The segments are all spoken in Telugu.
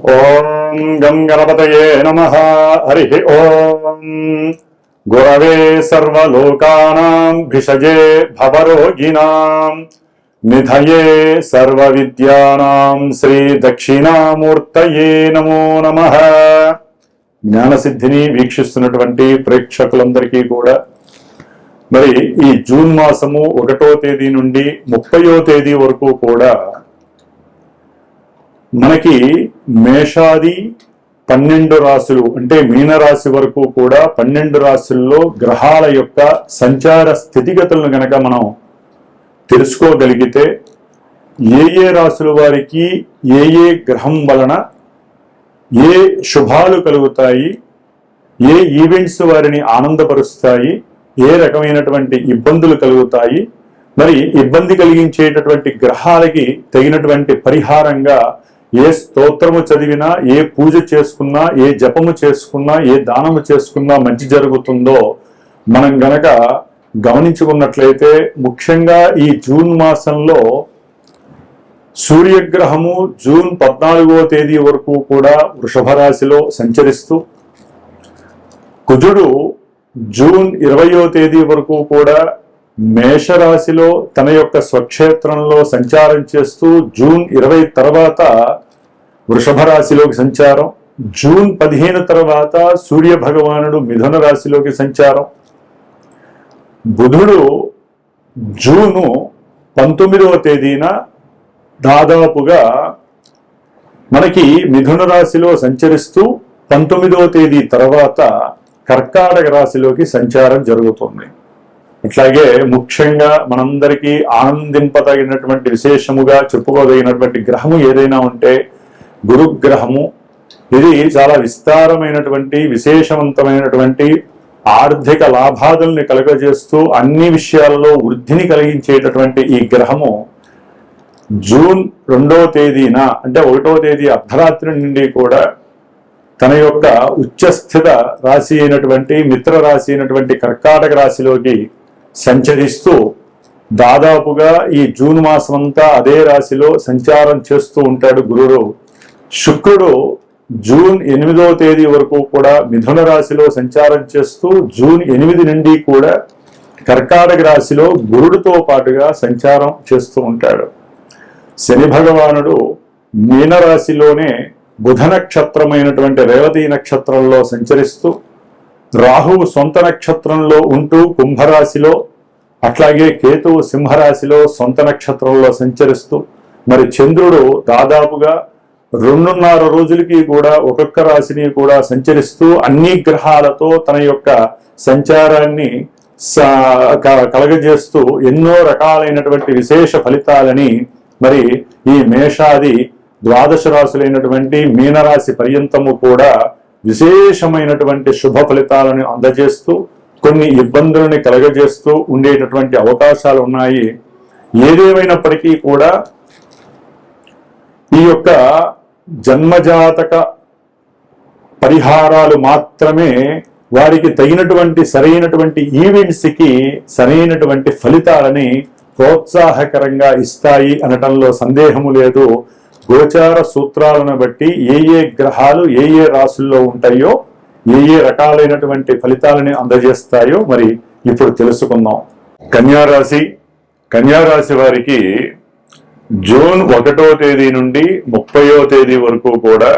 ఓం గం గణపతయే నమః. హరి ఓం. గురవే సర్వలోకానాం భిషజే భవరోగిణాం నిధయే సర్వవిద్యానాం శ్రీ దక్షిణామూర్తయే నమో నమః. జ్ఞానసిద్ధిని వీక్షిస్తున్నటువంటి ప్రేక్షకులందరికీ కూడా మరి ఈ జూన్ మాసము 1వ తేదీ నుండి 30వ తేదీ వరకు కూడా మనకి మేషాది 12 రాశులు అంటే మీనరాశి వరకు కూడా 12 రాశుల్లో గ్రహాల యొక్క సంచార స్థితిగతులను గనక మనం తెలుసుకోగలిగితే ఏ రాశుల వారికి ఏ గ్రహం వలన ఏ శుభాలు కలుగుతాయి, ఏ ఈవెంట్స్ వారిని ఆనందపరుస్తాయి, ఏ రకమైనటువంటి ఇబ్బందులు కలుగుతాయి, మరి ఇబ్బంది కలిగించేటటువంటి గ్రహాలకి తగినటువంటి పరిహారంగా ఏ స్తోత్రము చదివినా, ఏ పూజ చేసుకున్నా, ఏ జపము చేసుకున్నా, ఏ దానము చేసుకున్నా మంచి జరుగుతుందో మనం గనక గమనించుకున్నట్లయితే ముఖ్యంగా ఈ జూన్ మాసంలో సూర్యగ్రహము జూన్ 14వ తేదీ వరకు కూడా వృషభ రాశిలో సంచరిస్తూ, కుజుడు జూన్ 20వ తేదీ వరకు కూడా మేషరాశిలో తన యొక్క స్వక్షేత్రంలో సంచారం చేస్తూ జూన్ 20 తర్వాత వృషభ రాశిలోకి సంచారం, జూన్ 15 తర్వాత సూర్య భగవానుడు మిథున రాశిలోకి సంచారం, బుధుడు జూను 19వ తేదీన దాదాపుగా మనకి మిథున రాశిలో సంచరిస్తూ 19వ తేదీ తర్వాత కర్కాటక రాశిలోకి సంచారం జరుగుతుంది. అట్లాగే ముఖ్యంగా మనందరికీ ఆనందింపదగినటువంటి విశేషముగా చెప్పుకోదగినటువంటి గ్రహము ఏదైనా ఉంటే గురుగ్రహము. ఇది చాలా విస్తారమైనటువంటి విశేషవంతమైనటువంటి ఆర్థిక లాభాదుల్ని కలుగజేస్తూ అన్ని విషయాలలో వృద్ధిని కలిగించేటటువంటి ఈ గ్రహము జూన్ 2వ తేదీన అంటే 1వ తేదీ అర్ధరాత్రి నుండి కూడా తన యొక్క ఉచ్చస్థిత రాశి అయినటువంటి మిత్ర రాశి అయినటువంటి కర్కాటక రాశిలోకి సంచరిస్తూ దాదాపుగా ఈ జూన్ మాసం అంతా అదే రాశిలో సంచారం చేస్తూ ఉంటాడు గురుడు. శుక్రుడు జూన్ 8వ తేదీ వరకు కూడా మిథున రాశిలో సంచారం చేస్తూ జూన్ 8 నుండి కూడా కర్కాటక రాశిలో గురుడితో పాటుగా సంచారం చేస్తూ ఉంటాడు. శని భగవానుడు మీనరాశిలోనే బుధ నక్షత్రమైనటువంటి రేవతి నక్షత్రంలో సంచరిస్తూ, రాహువు సొంత నక్షత్రంలో ఉంటూ కుంభరాశిలో, అట్లాగే కేతువు సింహరాశిలో సొంత నక్షత్రంలో సంచరిస్తూ, మరి చంద్రుడు దాదాపుగా 2.5 రోజులకి కూడా ఒక్కొక్క రాశిని కూడా సంచరిస్తూ అన్ని గ్రహాలతో తన యొక్క సంచారాన్ని కలగజేస్తూ ఎన్నో రకాలైనటువంటి విశేష ఫలితాలని మరి ఈ మేషాది 12 రాశులైనటువంటి మీనరాశి పర్యంతము కూడా విశేషమైనటువంటి శుభ ఫలితాలను అందజేస్తూ కొన్ని ఇబ్బందులని కలగజేస్తూ ఉండేటటువంటి అవకాశాలు ఉన్నాయి. ఏదేమైనప్పటికీ కూడా ఈ యొక్క జన్మజాతక పరిహారాలు మాత్రమే వారికి తగినటువంటి సరైనటువంటి ఈవెంట్స్కి సరైనటువంటి ఫలితాలని ప్రోత్సాహకరంగా ఇస్తాయి అనటంలో సందేహము లేదు. గోచార సూత్రాలను బట్టి ఏ గ్రహాలు ఏ రాశుల్లో ఉంటాయో ఏ రకాలైనటువంటి ఫలితాలని అందజేస్తాయో మరి ఇప్పుడు తెలుసుకుందాం. కన్యారాశి వారికి జూన్ 1వ తేదీ నుండి 30వ తేదీ వరకు కూడా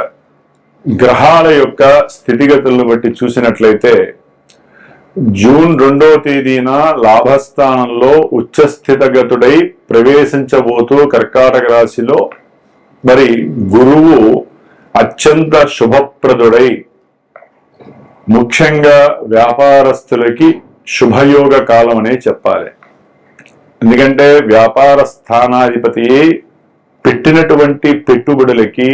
గ్రహాల యొక్క స్థితిగతులను బట్టి చూసినట్లయితే జూన్ 2వ తేదీన లాభస్థానంలో ఉచ్చస్థితగతుడై ప్రవేశించబోతూ కర్కాటక రాశిలో మరి గురువు అత్యంత శుభప్రదుడై ముఖ్యంగా వ్యాపారస్తులకి శుభయోగ కాలం అనే చెప్పాలి. ఎందుకంటే వ్యాపార స్థానాధిపతి పెట్టినటువంటి పెట్టుబడులకి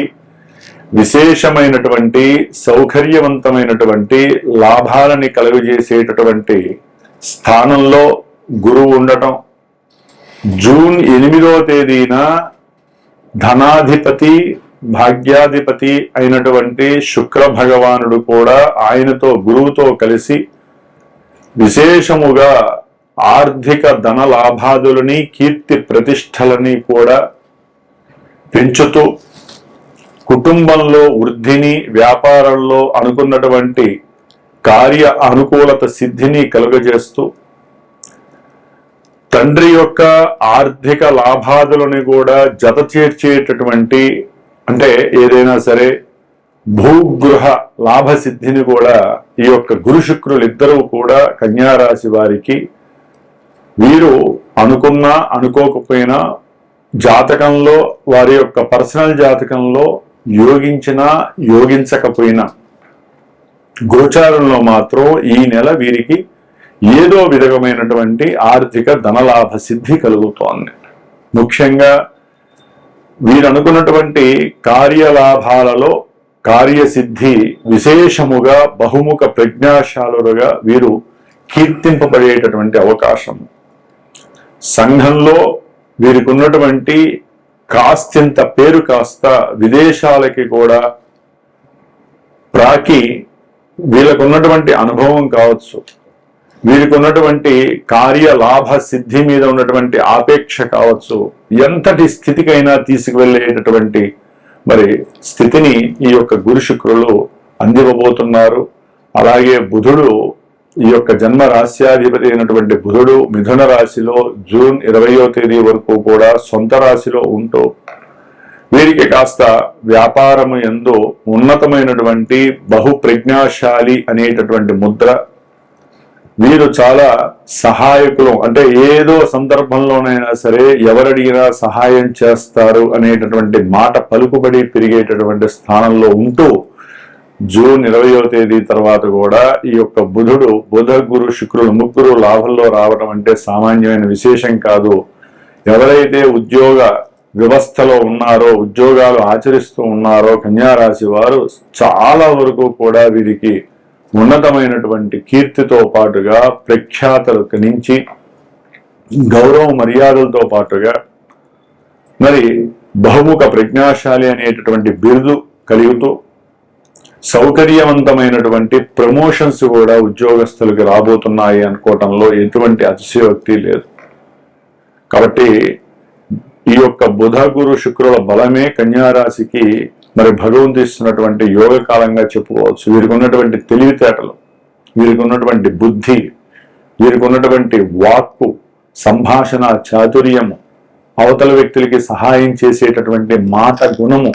విశేషమైనటువంటి సౌకర్యవంతమైనటువంటి లాభాలని కలుగజేసేటటువంటి స్థానంలో గురువు ఉండటం, జూన్ 8వ తేదీన ధనాధిపతి భాగ్యాధిపతి అయినటువంటి శుక్ర భగవానుడు కూడా ఆయనతో గురువుతో కలిసి విశేషముగా ఆర్థిక ధన లాభాదులని కీర్తి ప్రతిష్టలని కూడా పెంచుతూ కుటుంబంలో వృద్ధిని, వ్యాపారంలో అనుకున్నటువంటి కార్య అనుకూలత సిద్ధిని కలుగజేస్తూ తండ్రి యొక్క ఆర్థిక లాభాదులను కూడా జత చేర్చేటటువంటి, అంటే ఏదైనా సరే భూగృహ లాభసిద్ధిని కూడా ఈ యొక్క గురు శుక్రులు ఇద్దరూ కూడా కన్యారాశి వారికి వీరు అనుకున్నా అనుకోకపోయినా జాతకంలో వారి యొక్క పర్సనల్ జాతకంలో యోగించినా యోగించకపోయినా గోచారంలో మాత్రం ఈ నెల వీరికి ఏదో విధమైనటువంటి ఆర్థిక ధనలాభ సిద్ధి కలుగుతోంది. ముఖ్యంగా వీరు అనుకున్నటువంటి కార్యలాభాలలో కార్యసిద్ధి విశేషముగా బహుముఖ ప్రజ్ఞాశాలుగా వీరు కీర్తింపబడేటటువంటి అవకాశం. సంఘంలో వీరికి ఉన్నటువంటి కాస్తంత పేరు కాస్త విదేశాలకి కూడా ప్రాకి వీళ్ళకు ఉన్నటువంటి అనుభవం కావచ్చు, వీరికి ఉన్నటువంటి కార్యలాభ సిద్ధి మీద ఉన్నటువంటి ఆపేక్ష కావచ్చు, ఎంతటి స్థితికైనా తీసుకువెళ్ళేటటువంటి మరి స్థితిని ఈ యొక్క గురు శుక్రులు అందివ్వబోతున్నారు. అలాగే బుధుడు, ఈ యొక్క జన్మ రాశ్యాధిపతి అయినటువంటి బుధుడు మిథున రాశిలో జూన్ 20వ తేదీ వరకు కూడా సొంత రాశిలో ఉంటూ వీరికి కాస్త వ్యాపారము యందు ఉన్నతమైనటువంటి బహుప్రజ్ఞాశాలి అనేటటువంటి ముద్ర, వీరు చాలా సహాయకులు, అంటే ఏదో సందర్భంలోనైనా సరే ఎవరడిగినా సహాయం చేస్తారు అనేటటువంటి మాట పలుకుబడి పెరిగేటటువంటి స్థానంలో ఉంటూ జూన్ 20వ తేదీ తర్వాత కూడా ఈ యొక్క బుధుడు, బుధ గురు శుక్రులు ముగ్గురు లాభంలో రావడం అంటే సామాన్యమైన విశేషం కాదు. ఎవరైతే ఉద్యోగ వ్యవస్థలో ఉన్నారో, ఉద్యోగాలు ఆచరిస్తూ ఉన్నారో కన్యారాశి వారు చాలా వరకు కూడా వీరికి ఉన్నతమైనటువంటి కీర్తితో పాటుగా ప్రఖ్యాతలు నుంచి గౌరవ మర్యాదలతో పాటుగా మరి బహుముఖ ప్రజ్ఞాశాలి అనేటటువంటి బిరుదు కలుగుతూ సౌకర్యవంతమైనటువంటి ప్రమోషన్స్ కూడా ఉద్యోగస్తులకు రాబోతున్నాయి అనుకోవటంలో ఎటువంటి అతిశయోక్తి లేదు. కాబట్టి ఈ యొక్క బుధ గురు శుక్రుల బలమే కన్యారాశికి మరి భగవంతుడు ఇస్తున్నటువంటి యోగ కాలంగా చెప్పుకోవచ్చు. వీరికి ఉన్నటువంటి తెలివితేటలు, వీరికి ఉన్నటువంటి బుద్ధి, వీరికి ఉన్నటువంటి వాక్కు, సంభాషణ చాతుర్యము, అవతల వ్యక్తులకి సహాయం చేసేటటువంటి మాట గుణము,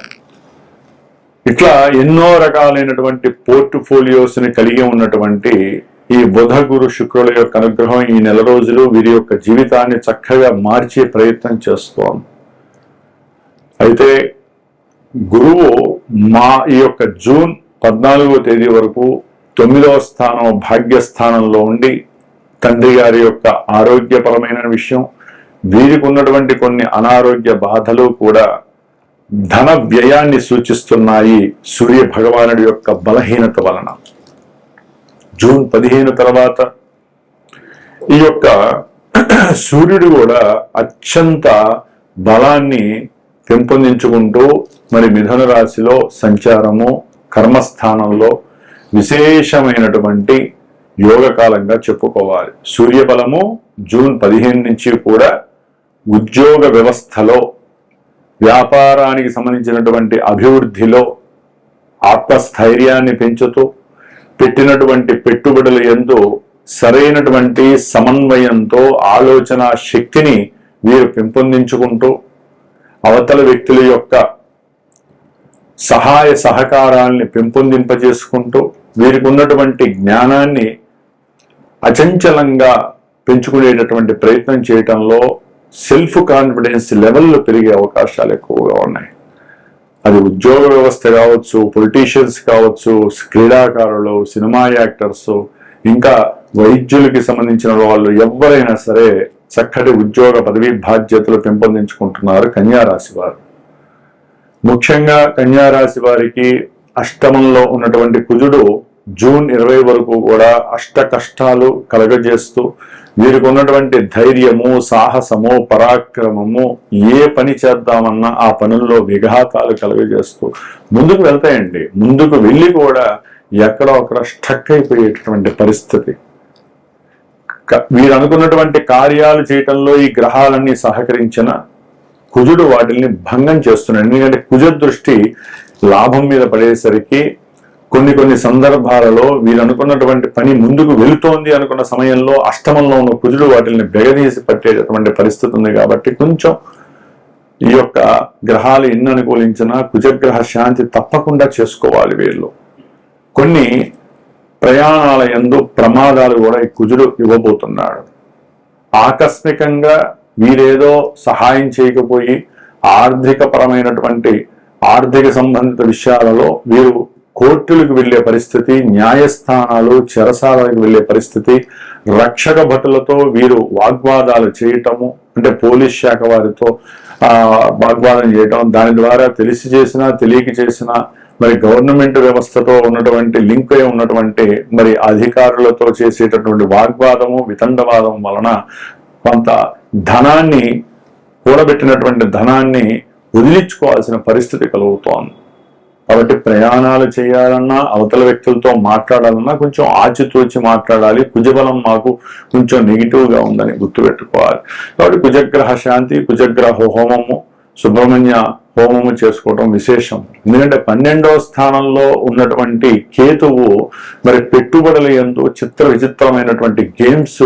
ఇట్లా ఎన్నో రకాలైనటువంటి పోర్ట్ఫోలియోస్ ని కలిగి ఉన్నటువంటి ఈ బుధ గురు శుక్రుల యొక్క అనుగ్రహం ఈ నెల రోజులు వీరి యొక్క జీవితాన్ని చక్కగా మార్చే ప్రయత్నం చేస్తోంది. అయితే గురువు ఈ యొక్క జూన్ 14వ తేదీ వరకు 9వ స్థానం భాగ్యస్థానంలో ఉండి తండ్రి గారి యొక్క ఆరోగ్యపరమైన విషయం, వీరికి ఉన్నటువంటి కొన్ని అనారోగ్య బాధలు కూడా ధన వ్యయాన్ని సూచిస్తున్నాయి సూర్య భగవానుడి యొక్క బలహీనత వలన. జూన్ 15 తర్వాత ఈ యొక్క సూర్యుడు కూడా అత్యంత బలాన్ని పెంపొందించుకుంటూ మరి మిథున రాశిలో సంచారము, కర్మస్థానంలో విశేషమైనటువంటి యోగకాలంగా చెప్పుకోవాలి. సూర్యబలము జూన్ 15 నుంచి కూడా ఉద్యోగ వ్యవస్థలో, వ్యాపారానికి సంబంధించినటువంటి అభివృద్ధిలో ఆత్మస్థైర్యాన్ని పెంచుతూ పెట్టినటువంటి పెట్టుబడుల యందు సరైనటువంటి సమన్వయంతో ఆలోచన శక్తిని వీరు పెంపొందించుకుంటూ అవతల వ్యక్తుల యొక్క సహాయ సహకారాల్ని పెంపొందింపజేసుకుంటూ వీరికి ఉన్నటువంటి జ్ఞానాన్ని అచంచలంగా పెంచుకునేటటువంటి ప్రయత్నం చేయటంలో సెల్ఫ్ కాన్ఫిడెన్స్ లెవెల్లో పెరిగే అవకాశాలు ఎక్కువగా ఉన్నాయి. అది ఉద్యోగ వ్యవస్థ కావచ్చు, పొలిటీషియన్స్ కావచ్చు, క్రీడాకారులు, సినిమా యాక్టర్స్, ఇంకా వైద్యులకి సంబంధించిన వాళ్ళు ఎవరైనా సరే చక్కటి ఉద్యోగ పదవి బాధ్యతలు పెంపొందించుకుంటున్నారు కన్యారాశి వారు. ముఖ్యంగా కన్యారాశి వారికి అష్టమంలో ఉన్నటువంటి కుజుడు జూన్ 20 వరకు కూడా అష్ట కష్టాలు కలగజేస్తూ వీరికి ఉన్నటువంటి ధైర్యము, సాహసము, పరాక్రమము, ఏ పని చేద్దామన్నా ఆ పనుల్లో విఘాతాలు కలుగజేస్తూ ముందుకు వెళ్తాయండి. ముందుకు వెళ్ళి కూడా ఎక్కడో అక్కడ స్టక్ అయిపోయేటటువంటి పరిస్థితి. వీరు అనుకున్నటువంటి కార్యాలు చేయటంలో ఈ గ్రహాలన్నీ సహకరించిన కుజుడు వాటిని భంగం చేస్తున్నాడు. ఎందుకంటే కుజ దృష్టి లాభం మీద పడేసరికి కొన్ని సందర్భాలలో వీళ్ళు అనుకున్నటువంటి పని ముందుకు వెళుతోంది అనుకున్న సమయంలో అష్టమంలో ఉన్న కుజుడు వాటిని బెగదీసి పట్టేటటువంటి పరిస్థితి ఉంది. కాబట్టి కొంచెం ఈ యొక్క గ్రహాలు ఎన్ని అనుకూలించినా కుజగ్రహ శాంతి తప్పకుండా చేసుకోవాలి. వీళ్ళు కొన్ని ప్రయాణాల యందు ప్రమాదాలు కూడా ఈ కుజుడు ఇవ్వబోతున్నాడు. ఆకస్మికంగా వీరేదో సహాయం చేయకపోయి ఆర్థిక సంబంధిత విషయాలలో వీరు కోర్టులకు వెళ్లే పరిస్థితి, న్యాయస్థానాలు చెరసాలకు వెళ్లే పరిస్థితి, రక్షక భటులతో వీరు వాగ్వాదాలు చేయటము, అంటే పోలీస్ శాఖ వారితో వాగ్వాదం చేయటం, దాని ద్వారా తెలిసి చేసినా తెలియక చేసినా మరి గవర్నమెంట్ వ్యవస్థతో ఉన్నటువంటి లింక్ అయి ఉన్నటువంటి మరి అధికారులతో చేసేటటువంటి వాగ్వాదము వితండవాదం వలన కొంత ధనాన్ని కూడబెట్టినటువంటి ధనాన్ని వదిలించుకోవాల్సిన పరిస్థితి కలుగుతోంది. కాబట్టి ప్రయాణాలు చేయాలన్నా అవతల వ్యక్తులతో మాట్లాడాలన్నా కొంచెం ఆచితూచి మాట్లాడాలి. కుజబలం మాకు కొంచెం నెగిటివ్గా ఉందని గుర్తుపెట్టుకోవాలి. కాబట్టి కుజగ్రహ శాంతి, కుజగ్రహ హోమము, సుబ్రహ్మణ్య హోమము చేసుకోవడం విశేషం. ఎందుకంటే 12వ స్థానంలో ఉన్నటువంటి కేతువు మరి పెట్టుబడుల యందు విచిత్రమైనటువంటి గేమ్స్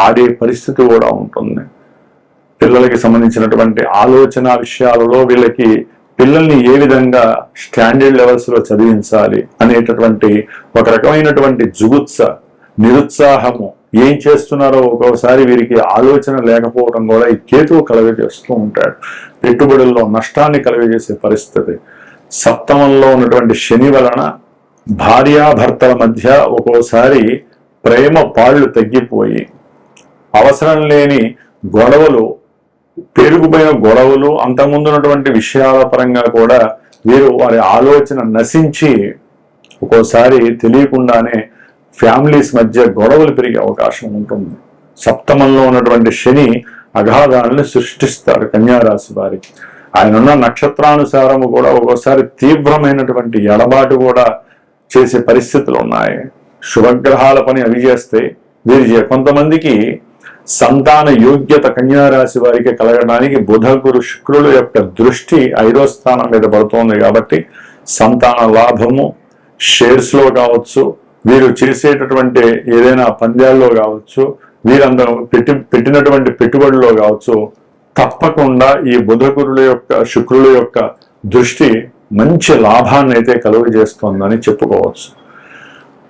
ఆడే పరిస్థితి కూడా ఉంటుంది. పిల్లలకి సంబంధించినటువంటి ఆలోచన విషయాలలో వీళ్ళకి పిల్లల్ని ఏ విధంగా స్టాండర్డ్ లెవెల్స్ లో చదివించాలి అనేటటువంటి ఒక రకమైనటువంటి జుగుత్స, నిరుత్సాహము, ఏం చేస్తున్నారో ఒక్కోసారి వీరికి ఆలోచన లేకపోవడం కూడా ఈ కేతువు కలుగజేస్తూ ఉంటాడు. పెట్టుబడుల్లో నష్టాన్ని కలుగజేసే పరిస్థితి. సప్తమంలో ఉన్నటువంటి శని వలన భార్యాభర్తల మధ్య ఒక్కోసారి ప్రేమ పాళ్ళు తగ్గిపోయి అవసరం లేని గొడవలు, పేరుకుపోయిన గొడవలు, అంతకుముందున్నటువంటి విషయాల పరంగా కూడా వీరు వారి ఆలోచన నశించి ఒక్కోసారి తెలియకుండానే ఫ్యామిలీస్ మధ్య గొడవలు పెరిగే అవకాశం ఉంటుంది. సప్తమంలో ఉన్నటువంటి శని అగాధాలను సృష్టిస్తాడు కన్యారాశి వారికి. ఆయన ఉన్న నక్షత్రానుసారము కూడా ఒక్కోసారి తీవ్రమైనటువంటి ఎడబాటు కూడా చేసే పరిస్థితులు ఉన్నాయి. శుభగ్రహాల పని అవి చేస్తే వీరి కొంతమందికి సంతాన యోగ్యత కన్యారాశి వారికి కలగడానికి బుధ గురు శుక్రుల యొక్క దృష్టి 5వ స్థానం మీద పడుతోంది. కాబట్టి సంతాన లాభము, షేర్స్ లో కావచ్చు, వీరు చేసేటటువంటి ఏదైనా పంద్యాల్లో కావచ్చు, వీరందరూ పెట్టినటువంటి పెట్టుబడిలో కావచ్చు, తప్పకుండా ఈ బుధ గురుల యొక్క శుక్రుల యొక్క దృష్టి మంచి లాభాన్ని అయితే కలుగజేస్తోందని చెప్పుకోవచ్చు.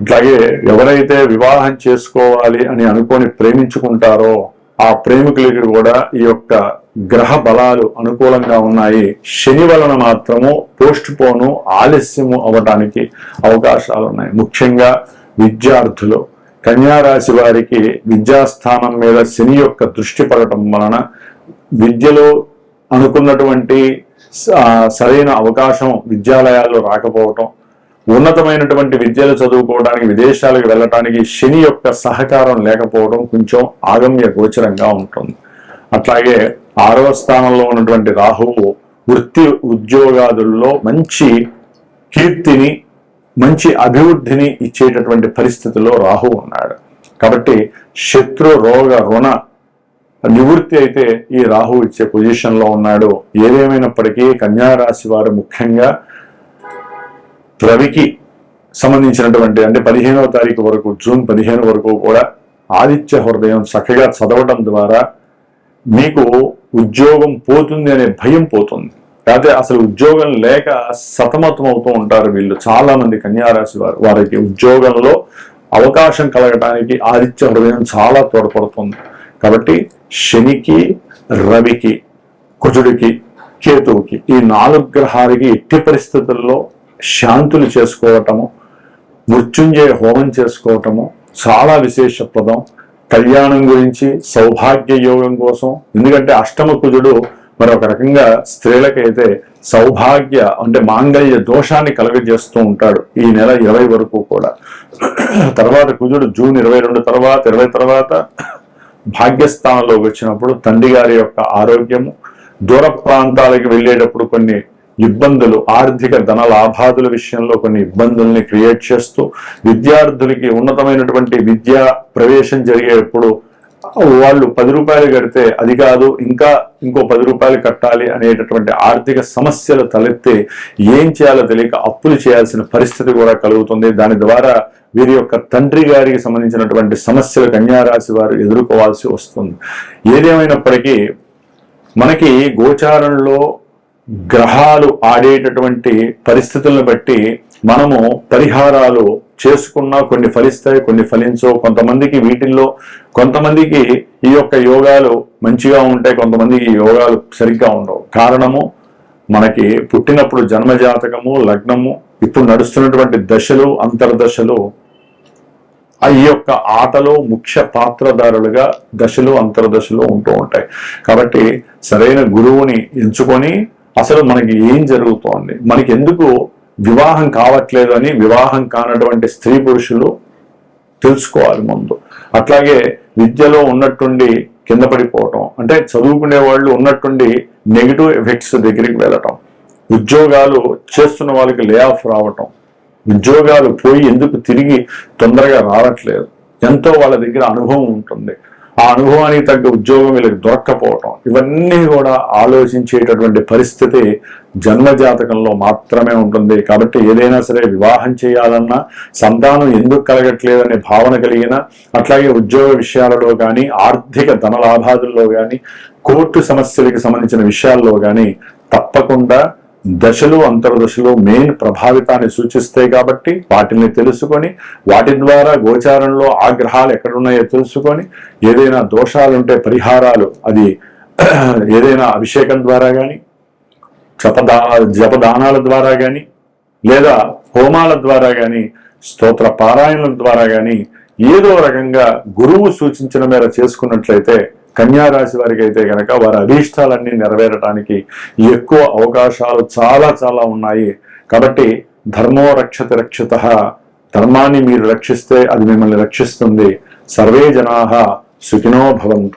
అట్లాగే ఎవరైతే వివాహం చేసుకోవాలి అని అనుకొని ప్రేమించుకుంటారో ఆ ప్రేమికులకి కూడా ఈ యొక్క గ్రహ బలాలు అనుకూలంగా ఉన్నాయి. శని వలన మాత్రము పోస్ట్ పోను, ఆలస్యము అవడానికి అవకాశాలు ఉన్నాయి. ముఖ్యంగా విద్యార్థులు, కన్యారాశి వారికి విద్యాస్థానం మీద శని యొక్క దృష్టి పడటం వలన విద్యలో అనుకున్నటువంటి సరైన అవకాశం విద్యాలయాల్లో రాకపోవటం, ఉన్నతమైనటువంటి విద్యలు చదువుకోవడానికి విదేశాలకు వెళ్ళటానికి శని యొక్క సహకారం లేకపోవడం కొంచెం ఆగమ్య గోచరంగా ఉంటుంది. అట్లాగే 6వ స్థానంలో ఉన్నటువంటి రాహువు వృత్తి ఉద్యోగాదుల్లో మంచి కీర్తిని, మంచి అభివృద్ధిని ఇచ్చేటటువంటి పరిస్థితిలో రాహు ఉన్నాడు. కాబట్టి శత్రు రోగ రుణ నివృత్తి అయితే ఈ రాహు ఇచ్చే పొజిషన్ లో ఉన్నాడు. ఏదేమైనప్పటికీ కన్యారాశి వారు ముఖ్యంగా రవికి సంబంధించినటువంటి అంటే 15వ తారీఖు వరకు, జూన్ 15 వరకు కూడా ఆదిత్య హృదయం చక్కగా చదవడం ద్వారా మీకు ఉద్యోగం పోతుంది అనే భయం పోతుంది. లేకపోతే అసలు ఉద్యోగం లేక సతమతం అవుతూ ఉంటారు వీళ్ళు. చాలా మంది కన్యారాశి వారికి ఉద్యోగంలో అవకాశం కలగటానికి ఆదిత్య హృదయం చాలా తోడ్పడుతుంది. కాబట్టి శనికి, రవికి, కుజుడికి, కేతువుకి, ఈ 4 గ్రహాలకి ఎట్టి పరిస్థితుల్లో శాంతులు చేసుకోవటము, మృత్యుంజయ హోమం చేసుకోవటము చాలా విశేషప్రదం. కళ్యాణం గురించి, సౌభాగ్య యోగం కోసం, ఎందుకంటే అష్టమ కుజుడు మరి ఒక రకంగా స్త్రీలకైతే సౌభాగ్య అంటే మాంగళ్య దోషాన్ని కలుగజేస్తూ ఉంటాడు ఈ నెల 20 వరకు కూడా. తర్వాత కుజుడు జూన్ 22 తర్వాత భాగ్యస్థానంలోకి వచ్చినప్పుడు తండ్రి గారి యొక్క ఆరోగ్యము, దూర ప్రాంతాలకు వెళ్ళేటప్పుడు కొన్ని ఇబ్బందులు, ఆర్థిక ధన లాభాదుల విషయంలో కొన్ని ఇబ్బందుల్ని క్రియేట్ చేస్తూ, విద్యార్థులకి ఉన్నతమైనటువంటి విద్యా ప్రవేశం జరిగేటప్పుడు వాళ్ళు 10 రూపాయలు కడితే అది కాదు ఇంకా ఇంకో 10 రూపాయలు కట్టాలి అనేటటువంటి ఆర్థిక సమస్యలు తలెత్తి ఏం చేయాలో తెలియక అప్పులు చేయాల్సిన పరిస్థితి కూడా కలుగుతుంది. దాని ద్వారా వీరి యొక్క తండ్రి గారికి సంబంధించినటువంటి సమస్యలు కన్యా రాశి వారు ఎదుర్కోవాల్సి వస్తుంది. ఏదేమైనప్పటికీ మనకి గోచారంలో గ్రహాలు ఆడేటటువంటి పరిస్థితులను బట్టి మనము పరిహారాలు చేసుకున్నా కొన్ని ఫలిస్తాయి, కొన్ని ఫలించవు. కొంతమందికి వీటిల్లో కొంతమందికి ఈ యొక్క యోగాలు మంచిగా ఉంటాయి, కొంతమందికి ఈ యోగాలు సరిగ్గా ఉండవు. కారణము మనకి పుట్టినప్పుడు జన్మజాతకము, లగ్నము, ఇప్పుడు నడుస్తున్నటువంటి దశలు, అంతర్దశలు ఈ యొక్క ఆటలో ముఖ్య పాత్రధారులుగా దశలు, అంతర్దశలు ఉంటూ ఉంటాయి. కాబట్టి సరైన గురువుని ఎంచుకొని అసలు మనకి ఏం జరుగుతోంది, మనకి ఎందుకు వివాహం కావట్లేదు అని వివాహం కానటువంటి స్త్రీ పురుషులు తెలుసుకోవాలి ముందు. అట్లాగే విద్యలో ఉన్నట్టుండి కింద పడిపోవటం, అంటే చదువుకునే వాళ్ళు ఉన్నట్టుండి నెగిటివ్ ఎఫెక్ట్స్ దగ్గరికి వెళ్ళటం, ఉద్యోగాలు చేస్తున్న వాళ్ళకి లే ఆఫ్ రావటం, ఉద్యోగాలు పోయి ఎందుకు తిరిగి తొందరగా రావట్లేదు, ఎంతో వాళ్ళ దగ్గర అనుభవం ఉంటుంది, ఆ అనుభవానికి తగ్గ ఉద్యోగం వీళ్ళకి దొరక్కపోవటం, ఇవన్నీ కూడా ఆలోచించేటటువంటి పరిస్థితి జన్మజాతకంలో మాత్రమే ఉంటుంది. కాబట్టి ఏదైనా సరే వివాహం చేయాలన్నా, సంతానం ఎందుకు కలగట్లేదనే భావన కలిగిన, అట్లాగే ఉద్యోగ విషయాలలో కానీ, ఆర్థిక ధనలాభాదుల్లో కానీ, కోర్టు సమస్యలకు సంబంధించిన విషయాల్లో కానీ తప్పకుండా దశలు, అంతర్దశలు మెయిన్ ప్రభావితాన్ని సూచిస్తాయి. కాబట్టి వాటిని తెలుసుకొని వాటి ద్వారా గోచారంలో ఆ గ్రహాలు ఎక్కడున్నాయో తెలుసుకొని ఏదైనా దోషాలుంటే పరిహారాలు, అది ఏదైనా అభిషేకం ద్వారా కానీ, జపదానాల ద్వారా కానీ, లేదా హోమాల ద్వారా కానీ, స్తోత్ర పారాయణల ద్వారా కానీ ఏదో రకంగా గురువు సూచించిన మేర చేసుకున్నట్లయితే కన్యా రాశి వారికి అయితే కనుక వారి అభీష్టాలన్నీ నెరవేరడానికి ఎక్కువ అవకాశాలు చాలా చాలా ఉన్నాయి. కాబట్టి ధర్మో రక్షతి రక్షితః, ధర్మాన్ని మీరు రక్షిస్తే అది మిమ్మల్ని రక్షిస్తుంది. సర్వే జనాః సుఖినో భవంతు.